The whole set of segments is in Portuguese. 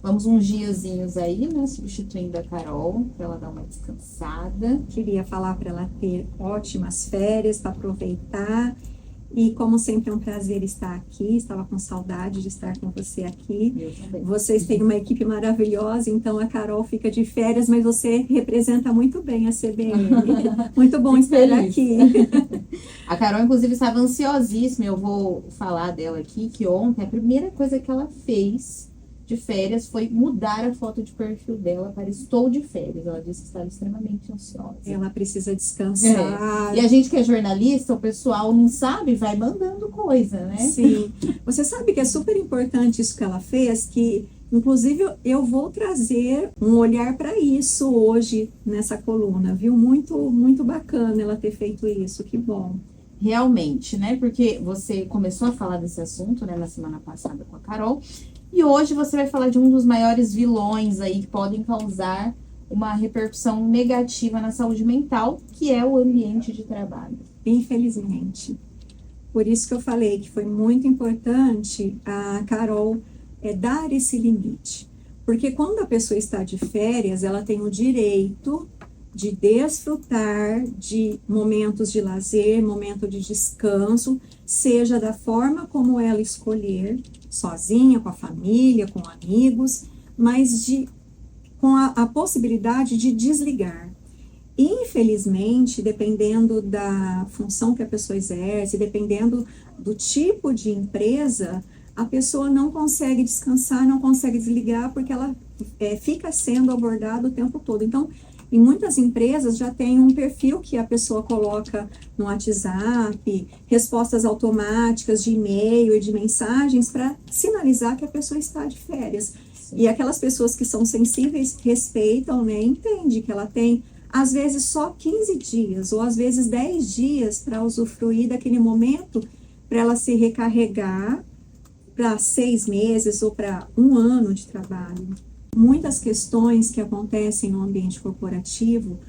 Vamos uns diazinhos aí, né? Substituindo a Carol, para ela dar uma descansada. Queria falar para ela ter ótimas férias, para aproveitar. E como sempre é um prazer estar aqui, estava com saudade de estar com você aqui. Eu também. Vocês têm uma equipe maravilhosa, então a Carol fica de férias, mas você representa muito bem a CBN. Muito bom estar feliz. aqui. A Carol, inclusive, estava ansiosíssima. Eu vou falar dela aqui, que ontem a primeira coisa que ela fez de férias foi mudar a foto de perfil dela para estou de férias. Ela disse que estava extremamente ansiosa. Ela precisa descansar. E a gente que é jornalista, o pessoal não sabe, vai mandando coisa, né? Sim. Você sabe que é super importante isso que ela fez, que inclusive eu vou trazer um olhar para isso hoje nessa coluna, viu? Muito, muito bacana ela ter feito isso, que bom. Realmente, né? Porque você começou a falar desse assunto, né, na semana passada com a Carol. E hoje você vai falar de um dos maiores vilões aí que podem causar uma repercussão negativa na saúde mental, que é o ambiente de trabalho. Infelizmente. Por isso que eu falei que foi muito importante a Carol dar esse limite. Porque quando a pessoa está de férias, ela tem o direito de desfrutar de momentos de lazer, momento de descanso, seja da forma como ela escolher, sozinha, com a família, com amigos, mas com a possibilidade de desligar. Infelizmente, dependendo da função que a pessoa exerce, dependendo do tipo de empresa, a pessoa não consegue descansar, não consegue desligar, porque ela fica sendo abordada o tempo todo. Então, em muitas empresas já tem um perfil que a pessoa coloca no WhatsApp, respostas automáticas de e-mail e de mensagens para sinalizar que a pessoa está de férias. Sim. E aquelas pessoas que são sensíveis respeitam, né, entendem que ela tem, às vezes, só 15 dias ou às vezes 10 dias para usufruir daquele momento para ela se recarregar para 6 meses ou para 1 ano de trabalho. Muitas questões que acontecem no ambiente corporativo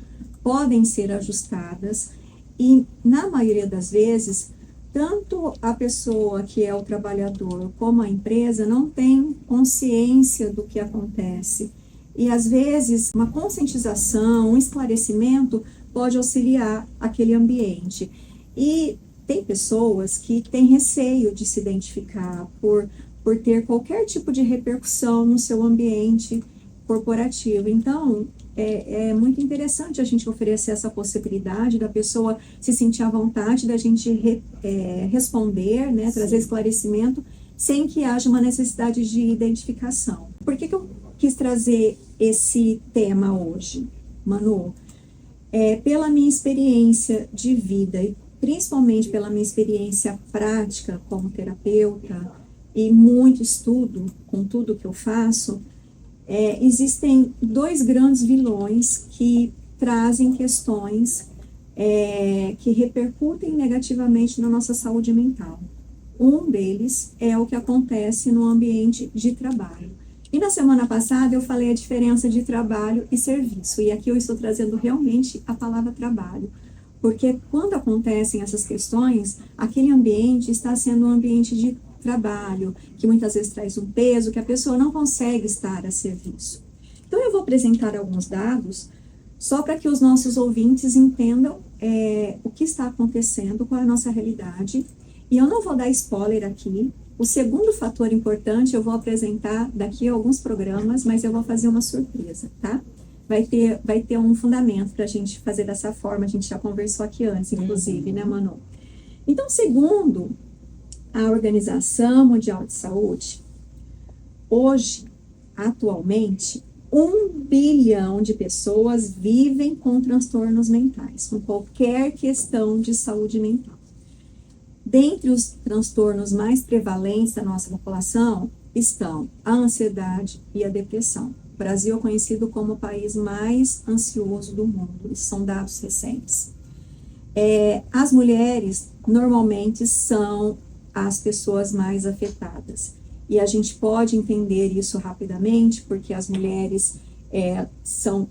podem ser ajustadas e, na maioria das vezes, tanto a pessoa que é o trabalhador como a empresa não tem consciência do que acontece. E, às vezes, uma conscientização, um esclarecimento pode auxiliar aquele ambiente. E tem pessoas que têm receio de se identificar por ter qualquer tipo de repercussão no seu ambiente corporativo. Então, é muito interessante a gente oferecer essa possibilidade da pessoa se sentir à vontade, da gente responder, né, trazer esclarecimento, sem que haja uma necessidade de identificação. Por que eu quis trazer esse tema hoje, Manu? Pela minha experiência de vida, e principalmente pela minha experiência prática como terapeuta, e muito estudo com tudo que eu faço, existem 2 grandes vilões que trazem questões que repercutem negativamente na nossa saúde mental. Um deles é o que acontece no ambiente de trabalho. E na semana passada eu falei a diferença de trabalho e serviço, e aqui eu estou trazendo realmente a palavra trabalho. Porque quando acontecem essas questões, aquele ambiente está sendo um ambiente de trabalho, que muitas vezes traz um peso que a pessoa não consegue estar a serviço. Então, eu vou apresentar alguns dados só para que os nossos ouvintes entendam o que está acontecendo, qual é a nossa realidade. E eu não vou dar spoiler aqui. O segundo fator importante eu vou apresentar daqui a alguns programas, mas eu vou fazer uma surpresa, tá? Vai ter um fundamento para a gente fazer dessa forma, a gente já conversou aqui antes, inclusive, né, Manu? Então, segundo a Organização Mundial de Saúde, hoje, atualmente, 1 bilhão de pessoas vivem com transtornos mentais, com qualquer questão de saúde mental. Dentre os transtornos mais prevalentes da nossa população estão a ansiedade e a depressão. O Brasil é conhecido como o país mais ansioso do mundo, isso são dados recentes. As mulheres normalmente são as pessoas mais afetadas. E a gente pode entender isso rapidamente, porque as mulheres são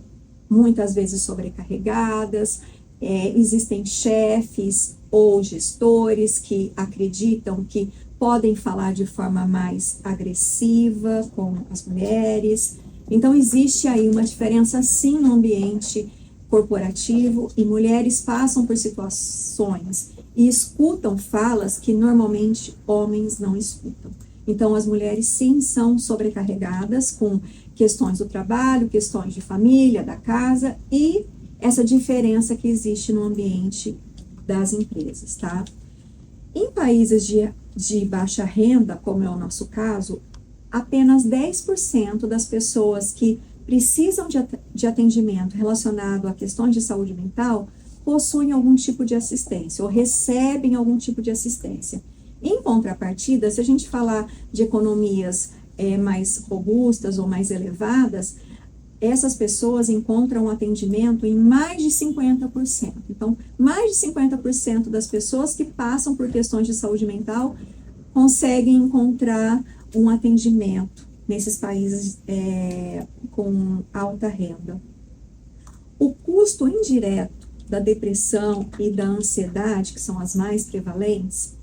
muitas vezes sobrecarregadas, existem chefes ou gestores que acreditam que podem falar de forma mais agressiva com as mulheres. Então, existe aí uma diferença, sim, no ambiente corporativo, e mulheres passam por situações e escutam falas que normalmente homens não escutam. Então, as mulheres, sim, são sobrecarregadas com questões do trabalho, questões de família, da casa, e essa diferença que existe no ambiente das empresas, tá? Em países de baixa renda, como é o nosso caso, apenas 10% das pessoas que precisam de atendimento relacionado a questões de saúde mental possuem algum tipo de assistência ou recebem algum tipo de assistência. Em contrapartida, se a gente falar de economias mais robustas ou mais elevadas, essas pessoas encontram atendimento em mais de 50%. Então, mais de 50% das pessoas que passam por questões de saúde mental conseguem encontrar um atendimento nesses países com alta renda. O custo indireto da depressão e da ansiedade, que são as mais prevalentes,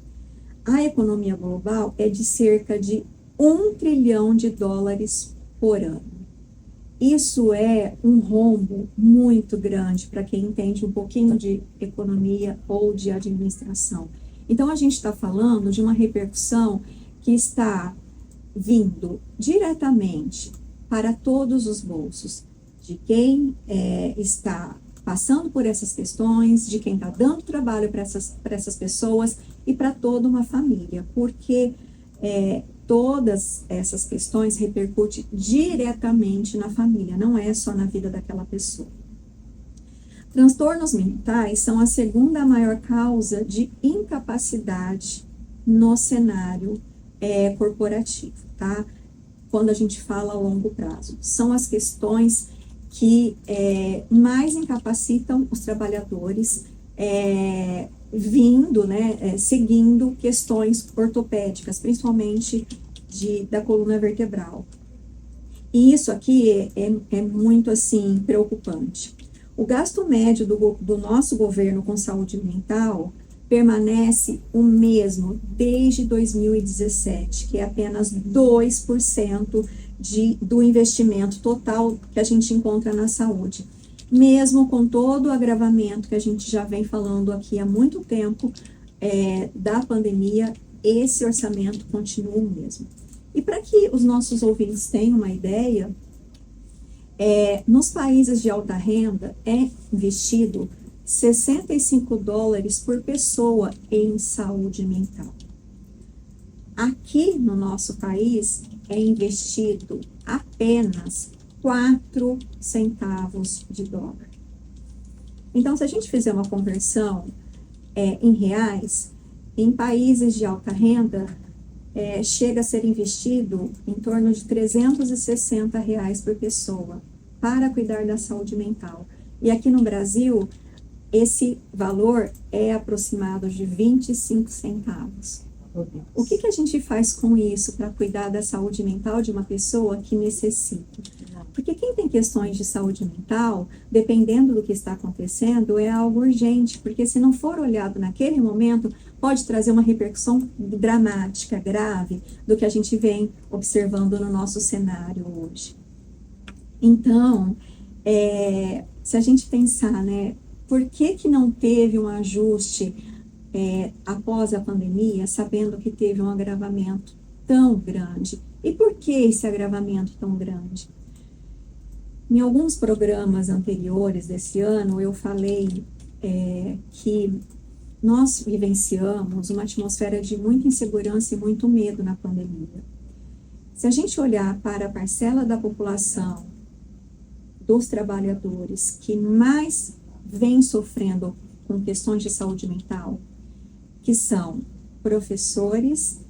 a economia global é de cerca de $1 trilhão por ano. Isso é um rombo muito grande para quem entende um pouquinho de economia ou de administração. Então, a gente está falando de uma repercussão que está vindo diretamente para todos os bolsos, de quem está passando por essas questões, de quem está dando trabalho para essas pessoas e para toda uma família, porque todas essas questões repercutem diretamente na família, não é só na vida daquela pessoa. Transtornos mentais são a segunda maior causa de incapacidade no cenário corporativo, tá? Quando a gente fala a longo prazo. São as questões que mais incapacitam os trabalhadores, seguindo questões ortopédicas, principalmente da coluna vertebral. E isso aqui é muito, assim, preocupante. O gasto médio do nosso governo com saúde mental permanece o mesmo desde 2017, que é apenas 2% do investimento total que a gente encontra na saúde. Mesmo com todo o agravamento que a gente já vem falando aqui há muito tempo da pandemia, esse orçamento continua o mesmo. E para que os nossos ouvintes tenham uma ideia, nos países de alta renda é investido $65 por pessoa em saúde mental. Aqui no nosso país é investido apenas 4 centavos de dólar. Então, se a gente fizer uma conversão em reais, em países de alta renda, chega a ser investido em torno de R$360 por pessoa para cuidar da saúde mental. E aqui no Brasil, esse valor é aproximado de 25 centavos. O que a gente faz com isso para cuidar da saúde mental de uma pessoa que necessita? Porque quem tem questões de saúde mental, dependendo do que está acontecendo, é algo urgente, porque se não for olhado naquele momento, pode trazer uma repercussão dramática, grave, do que a gente vem observando no nosso cenário hoje. Então, se a gente pensar, né, por que não teve um ajuste após a pandemia, sabendo que teve um agravamento tão grande? E por que esse agravamento tão grande? Em alguns programas anteriores desse ano, eu falei que nós vivenciamos uma atmosfera de muita insegurança e muito medo na pandemia. Se a gente olhar para a parcela da população, dos trabalhadores que mais vem sofrendo com questões de saúde mental, que são professores,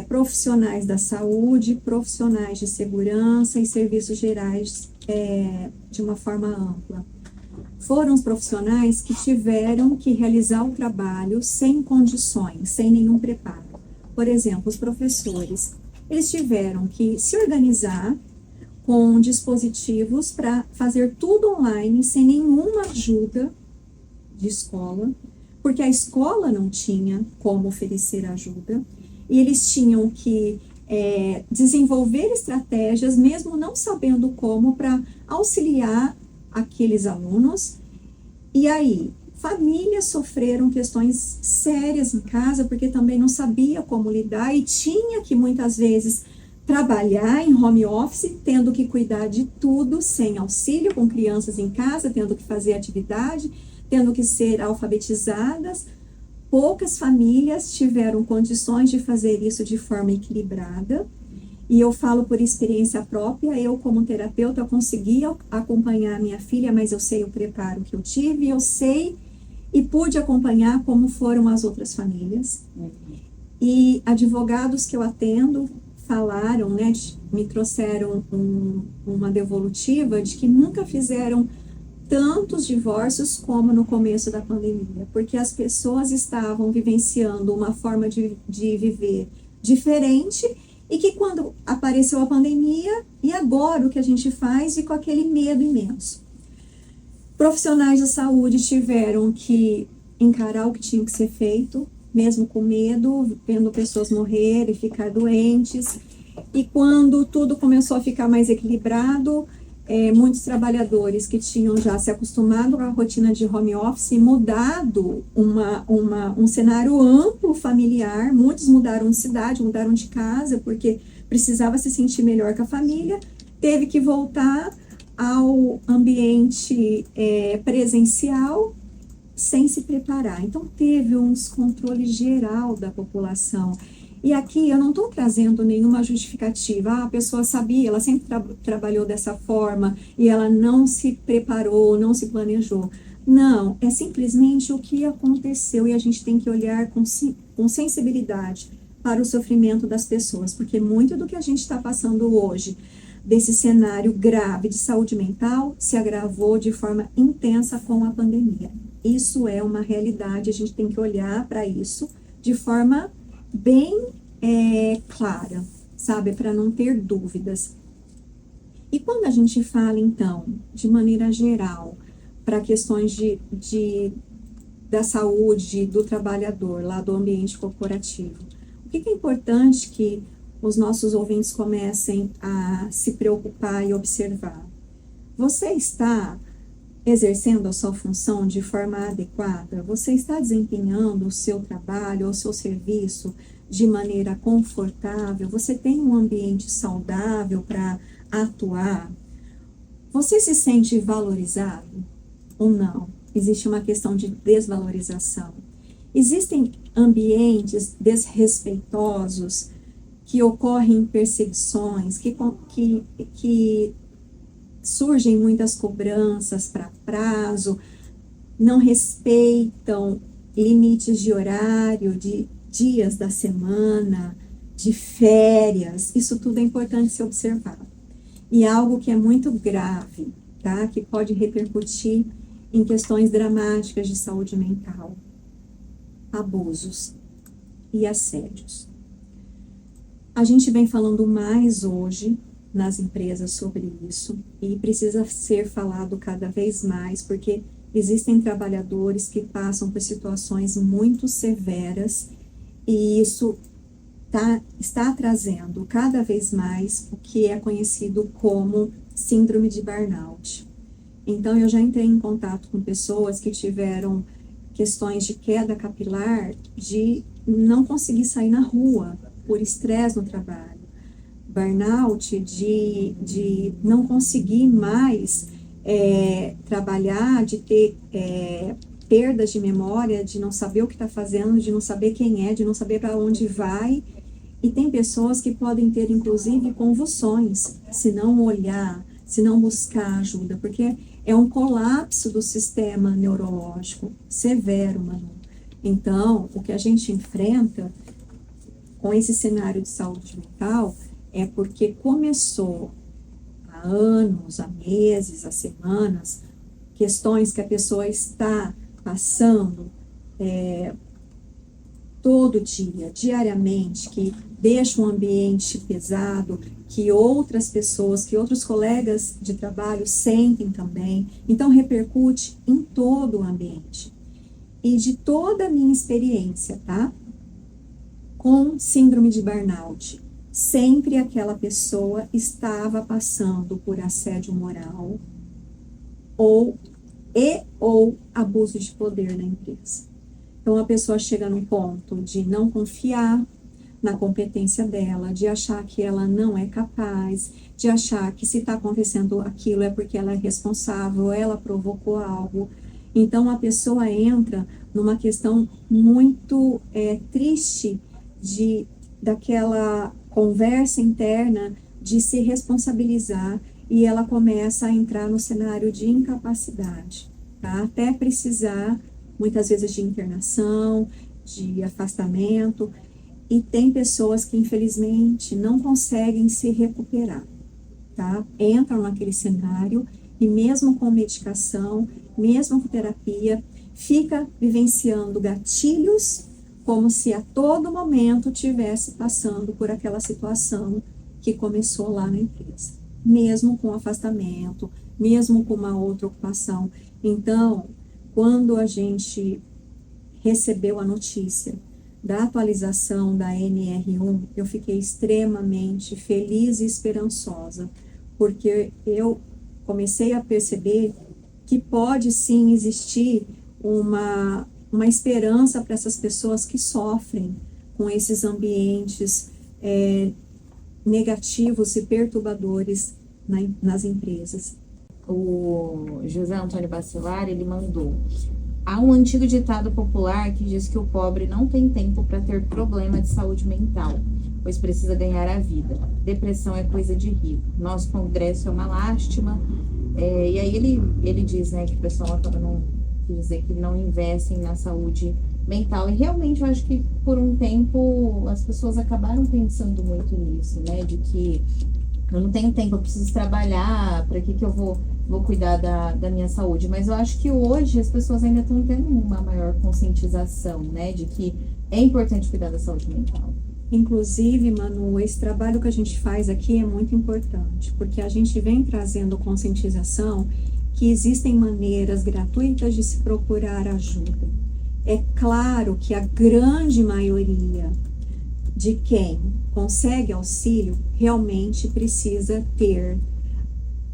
profissionais da saúde, profissionais de segurança e serviços gerais de uma forma ampla. Foram os profissionais que tiveram que realizar o trabalho sem condições, sem nenhum preparo. Por exemplo, os professores, eles tiveram que se organizar com dispositivos para fazer tudo online, sem nenhuma ajuda de escola, porque a escola não tinha como oferecer ajuda, e eles tinham que desenvolver estratégias, mesmo não sabendo como, para auxiliar aqueles alunos. E aí, famílias sofreram questões sérias em casa, porque também não sabia como lidar e tinha que, muitas vezes, trabalhar em home office, tendo que cuidar de tudo, sem auxílio, com crianças em casa, tendo que fazer atividade, tendo que ser alfabetizadas. Poucas famílias tiveram condições de fazer isso de forma equilibrada. E eu falo por experiência própria, eu como terapeuta consegui acompanhar minha filha, mas eu sei o preparo que eu tive, eu sei e pude acompanhar como foram as outras famílias. E advogados que eu atendo falaram, né, me trouxeram uma devolutiva de que nunca fizeram tantos divórcios como no começo da pandemia, porque as pessoas estavam vivenciando uma forma de viver diferente e que quando apareceu a pandemia, e agora o que a gente faz? E com aquele medo imenso. Profissionais da saúde tiveram que encarar o que tinha que ser feito, mesmo com medo, vendo pessoas morrer e ficar doentes. E quando tudo começou a ficar mais equilibrado, muitos trabalhadores que tinham já se acostumado com a rotina de home office, mudado um cenário amplo familiar, muitos mudaram de cidade, mudaram de casa, porque precisava se sentir melhor com a família, teve que voltar ao ambiente presencial sem se preparar. Então, teve um descontrole geral da população. E aqui eu não estou trazendo nenhuma justificativa. A pessoa sabia, ela sempre trabalhou dessa forma e ela não se preparou, não se planejou. Não, é simplesmente o que aconteceu e a gente tem que olhar com sensibilidade para o sofrimento das pessoas, porque muito do que a gente está passando hoje, desse cenário grave de saúde mental, se agravou de forma intensa com a pandemia. Isso é uma realidade, a gente tem que olhar para isso de forma bem clara, sabe, para não ter dúvidas. E quando a gente fala, então, de maneira geral, para questões da saúde do trabalhador, lá do ambiente corporativo, o que é importante que os nossos ouvintes comecem a se preocupar e observar? Você está exercendo a sua função de forma adequada? Você está desempenhando o seu trabalho, o seu serviço de maneira confortável? Você tem um ambiente saudável para atuar? Você se sente valorizado ou não? Existe uma questão de desvalorização. Existem ambientes desrespeitosos que ocorrem perseguições, que surgem muitas cobranças para prazo, não respeitam limites de horário, de dias da semana, de férias. Isso tudo é importante ser observado. E algo que é muito grave, tá? Que pode repercutir em questões dramáticas de saúde mental: abusos e assédios. A gente vem falando mais hoje nas empresas sobre isso e precisa ser falado cada vez mais, porque existem trabalhadores que passam por situações muito severas e isso está trazendo cada vez mais o que é conhecido como síndrome de burnout. Então, eu já entrei em contato com pessoas que tiveram questões de queda capilar, de não conseguir sair na rua por estresse no trabalho. Burnout de não conseguir mais trabalhar, de ter perdas de memória, de não saber o que está fazendo, de não saber quem é, de não saber para onde vai. E tem pessoas que podem ter, inclusive, convulsões, se não olhar, se não buscar ajuda, porque é um colapso do sistema neurológico severo, Manu. Então, o que a gente enfrenta com esse cenário de saúde mental é porque começou há anos, há meses, há semanas, questões que a pessoa está passando todo dia, diariamente, que deixa um ambiente pesado, que outras pessoas, que outros colegas de trabalho sentem também. Então, repercute em todo o ambiente. e de toda a minha experiência, tá? Com síndrome de burnout, sempre aquela pessoa estava passando por assédio moral ou abuso de poder na empresa. Então, a pessoa chega num ponto de não confiar na competência dela, de achar que ela não é capaz, de achar que se está acontecendo aquilo é porque ela é responsável, ela provocou algo. Então, a pessoa entra numa questão muito triste daquela conversa interna de se responsabilizar, e ela começa a entrar no cenário de incapacidade, tá? Até precisar, muitas vezes, de internação, de afastamento, e tem pessoas que, infelizmente, não conseguem se recuperar, tá? Entram naquele cenário e mesmo com medicação, mesmo com terapia, fica vivenciando gatilhos como se a todo momento estivesse passando por aquela situação que começou lá na empresa, mesmo com afastamento, mesmo com uma outra ocupação. Então, quando a gente recebeu a notícia da atualização da NR1, eu fiquei extremamente feliz e esperançosa, porque eu comecei a perceber que pode sim existir uma esperança para essas pessoas que sofrem com esses ambientes negativos e perturbadores nas empresas. O José Antônio Bacelar, ele mandou: há um antigo ditado popular que diz que o pobre não tem tempo para ter problema de saúde mental, pois precisa ganhar a vida. Depressão é coisa de rico. Nosso congresso é uma lástima. E aí ele diz, né, que o pessoal acaba não dizer que não investem na saúde mental. E realmente eu acho que por um tempo as pessoas acabaram pensando muito nisso, né, de que eu não tenho tempo, eu preciso trabalhar, para que eu vou cuidar da minha saúde. Mas eu acho que hoje as pessoas ainda estão tendo uma maior conscientização, né, de que é importante cuidar da saúde mental. Inclusive, Manu, esse trabalho que a gente faz aqui é muito importante, porque a gente vem trazendo conscientização que existem maneiras gratuitas de se procurar ajuda. É claro que a grande maioria de quem consegue auxílio realmente precisa ter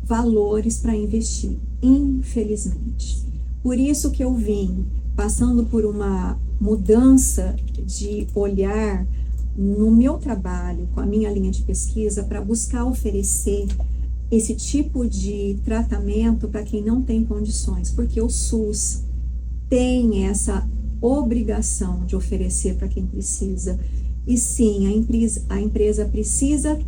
valores para investir, infelizmente. Por isso que eu vim passando por uma mudança de olhar no meu trabalho, com a minha linha de pesquisa, para buscar oferecer esse tipo de tratamento para quem não tem condições, porque o SUS tem essa obrigação de oferecer para quem precisa. E sim, a empresa precisa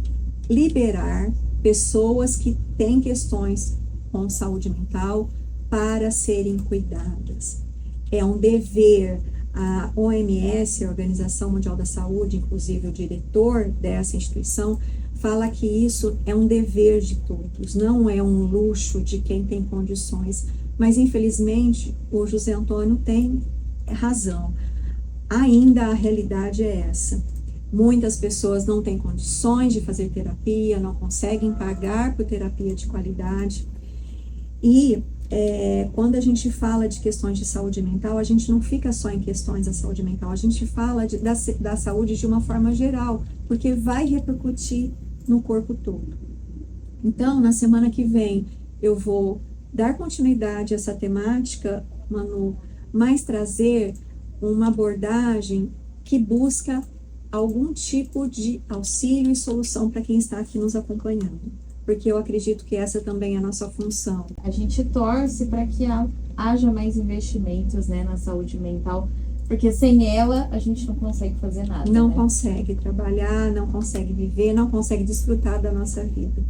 liberar pessoas que têm questões com saúde mental para serem cuidadas. É um dever. A OMS, a Organização Mundial da Saúde, inclusive o diretor dessa instituição, fala que isso é um dever de todos, não é um luxo de quem tem condições. Mas, infelizmente, o José Antônio tem razão. Ainda a realidade é essa. Muitas pessoas não têm condições de fazer terapia, não conseguem pagar por terapia de qualidade. E quando a gente fala de questões de saúde mental, a gente não fica só em questões da saúde mental, a gente fala da saúde de uma forma geral, porque vai repercutir no corpo todo. Então, na semana que vem, eu vou dar continuidade a essa temática, Manu, mas trazer uma abordagem que busca algum tipo de auxílio e solução para quem está aqui nos acompanhando, porque eu acredito que essa também é a nossa função. A gente torce para que haja mais investimentos, né, na saúde mental, porque sem ela a gente não consegue fazer nada. Não né? consegue trabalhar, não consegue viver, não consegue desfrutar da nossa vida.